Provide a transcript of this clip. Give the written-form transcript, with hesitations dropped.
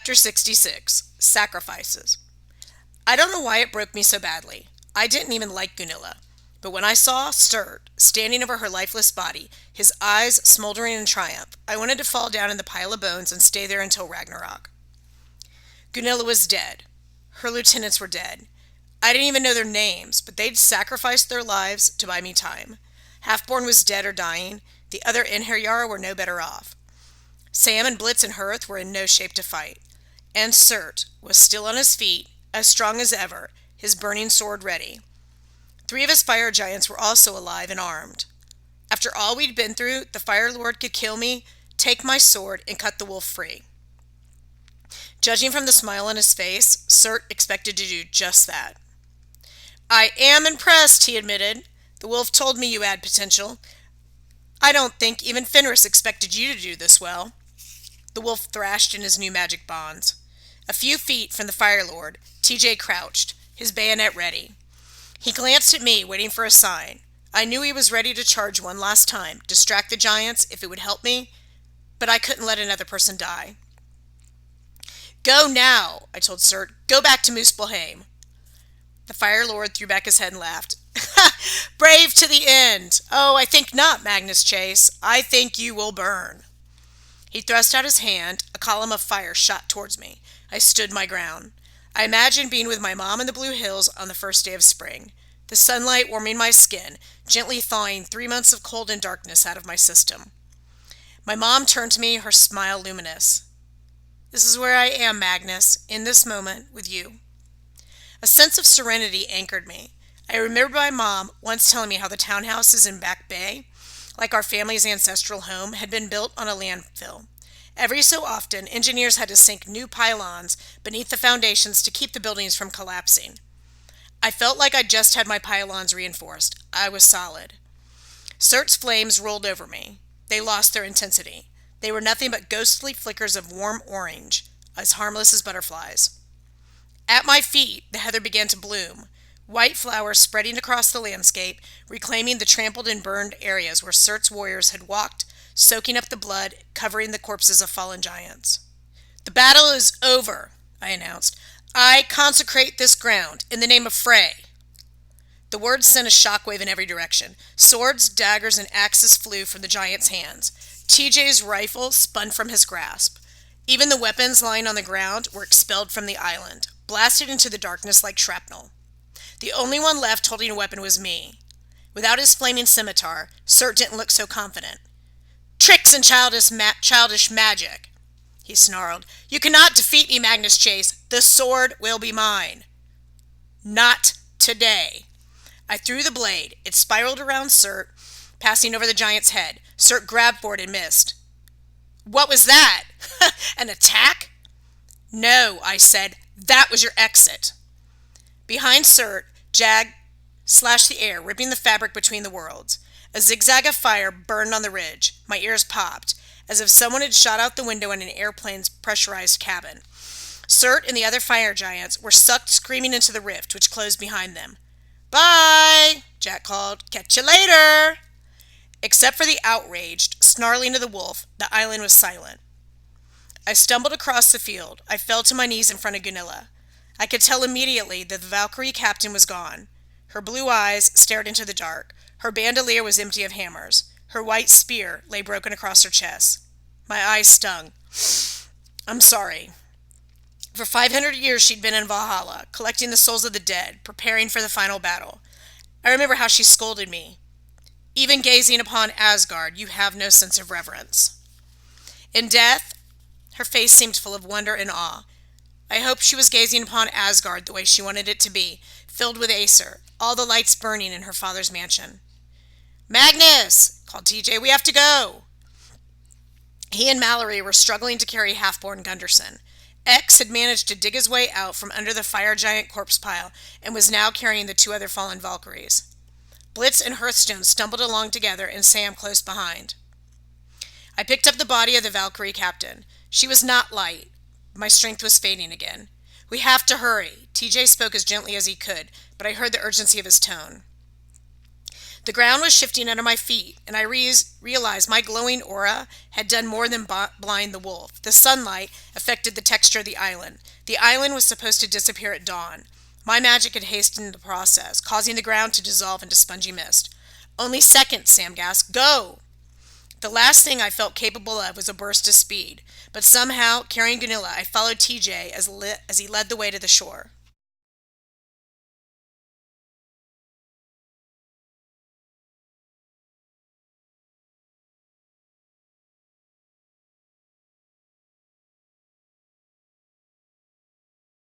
Chapter 66, Sacrifices. I don't know why it broke me so badly. I didn't even like Gunilla. But when I saw Sturt standing over her lifeless body, his eyes smoldering in triumph, I wanted to fall down in the pile of bones and stay there until Ragnarok. Gunilla was dead. Her lieutenants were dead. I didn't even know their names, but they'd sacrificed their lives to buy me time. Halfborn was dead or dying. The other Einherjar were no better off. Sam and Blitz and Hurth were in no shape to fight. And Surt was still on his feet, as strong as ever, his burning sword ready. 3 of his fire giants were also alive and armed. After all we'd been through, the Fire Lord could kill me, take my sword, and cut the wolf free. Judging from the smile on his face, Surt expected to do just that. "I am impressed," he admitted. "The wolf told me you had potential. I don't think even Fenris expected you to do this well." The wolf thrashed in his new magic bonds. A few feet from the Fire Lord, TJ crouched, his bayonet ready. He glanced at me, waiting for a sign. I knew he was ready to charge one last time, distract the giants if it would help me, but I couldn't let another person die. "Go now," I told Surt. "Go back to Muspelheim." The Fire Lord threw back his head and laughed. "Brave to the end. Oh, I think not, Magnus Chase. I think you will burn." He thrust out his hand. A column of fire shot towards me. I stood my ground. I imagined being with my mom in the Blue Hills on the first day of spring, the sunlight warming my skin, gently thawing 3 months of cold and darkness out of my system. My mom turned to me, her smile luminous. "This is where I am, Magnus, in this moment, with you." A sense of serenity anchored me. I remembered my mom once telling me how the townhouses in Back Bay, like our family's ancestral home, had been built on a landfill. Every so often, engineers had to sink new pylons beneath the foundations to keep the buildings from collapsing. I felt like I'd just had my pylons reinforced. I was solid. Surt's flames rolled over me. They lost their intensity. They were nothing but ghostly flickers of warm orange, as harmless as butterflies. At my feet, the heather began to bloom, white flowers spreading across the landscape, reclaiming the trampled and burned areas where Surt's warriors had walked, soaking up the blood, covering the corpses of fallen giants. "The battle is over," I announced. "I consecrate this ground in the name of Frey." The words sent a shockwave in every direction. Swords, daggers, and axes flew from the giant's hands. TJ's rifle spun from his grasp. Even the weapons lying on the ground were expelled from the island, blasted into the darkness like shrapnel. The only one left holding a weapon was me. Without his flaming scimitar, Surt didn't look so confident. "Tricks and childish magic," he snarled. "You cannot defeat me, Magnus Chase. The sword will be mine." "Not today." I threw the blade. It spiraled around Surt, passing over the giant's head. Surt grabbed for it and missed. "What was that? An attack?" "No," I said. "That was your exit." Behind Surt, Jag slashed the air, ripping the fabric between the worlds. A zigzag of fire burned on the ridge. My ears popped, as if someone had shot out the window in an airplane's pressurized cabin. Surt and the other fire giants were sucked screaming into the rift, which closed behind them. "Bye," Jack called. "Catch you later." Except for the outraged, snarling of the wolf, the island was silent. I stumbled across the field. I fell to my knees in front of Gunilla. I could tell immediately that the Valkyrie captain was gone. Her blue eyes stared into the dark. Her bandolier was empty of hammers. Her white spear lay broken across her chest. My eyes stung. "I'm sorry." For 500 years she'd been in Valhalla, collecting the souls of the dead, preparing for the final battle. I remember how she scolded me. "Even gazing upon Asgard, you have no sense of reverence." In death, her face seemed full of wonder and awe. I hoped she was gazing upon Asgard the way she wanted it to be, filled with Aesir, all the lights burning in her father's mansion. "Magnus!" called TJ. "We have to go." He and Mallory were struggling to carry half-born Gunderson. X had managed to dig his way out from under the fire giant corpse pile and was now carrying the 2 other fallen Valkyries. Blitz and Hearthstone stumbled along together and Sam close behind. I picked up the body of the Valkyrie captain. She was not light. My strength was fading again. "We have to hurry." TJ spoke as gently as he could, but I heard the urgency of his tone. The ground was shifting under my feet, and I realized my glowing aura had done more than blind the wolf. The sunlight affected the texture of the island. The island was supposed to disappear at dawn. My magic had hastened the process, causing the ground to dissolve into spongy mist. "Only seconds," Sam gasped. "Go!" The last thing I felt capable of was a burst of speed, but somehow, carrying Gunilla, I followed TJ as he led the way to the shore.